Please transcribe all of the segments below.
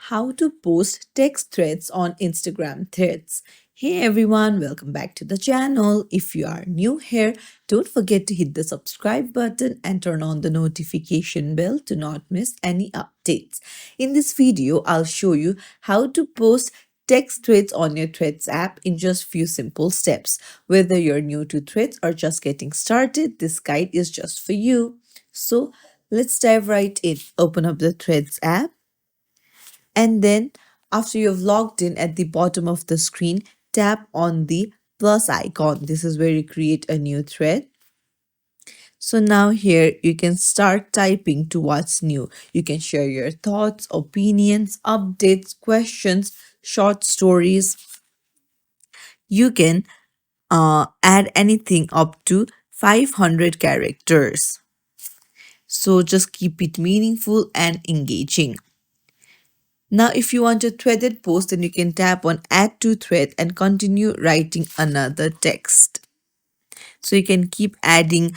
how to post text threads on Instagram threads. Hey everyone, welcome back to the channel. If you are new here, don't forget to hit the subscribe button and turn on the notification bell to not miss any updates. In this video, I'll show you how to post text threads on your Threads app in just few simple steps. Whether you're new to Threads or just getting started, this guide is just for you. So let's dive right in. Open up the Threads app, and then after you've logged in, at the bottom of the screen, tap on the plus icon. This is where you create a new thread. So now here you can start typing to what's new. You can share your thoughts, opinions, updates, questions, short stories. You can add anything up to 500 characters. So just keep it meaningful and engaging. Now, if you want a threaded post, then you can tap on add to thread and continue writing another text. So you can keep adding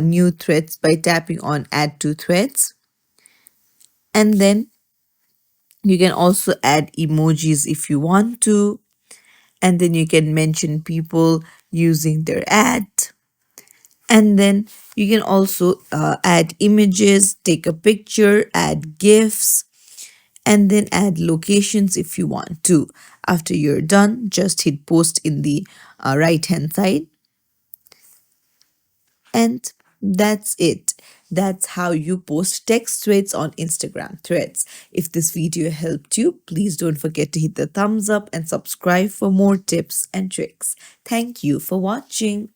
new threads by tapping on add to threads. And then you can also add emojis if you want to. And then you can mention people using their ad. And then you can also add images, take a picture, add GIFs, and then add locations if you want to. After you're done, just hit post in the right hand side, and that's it. That's how you post text threads on Instagram threads. If this video helped you, please don't forget to hit the thumbs up and subscribe for more tips and tricks. Thank you for watching.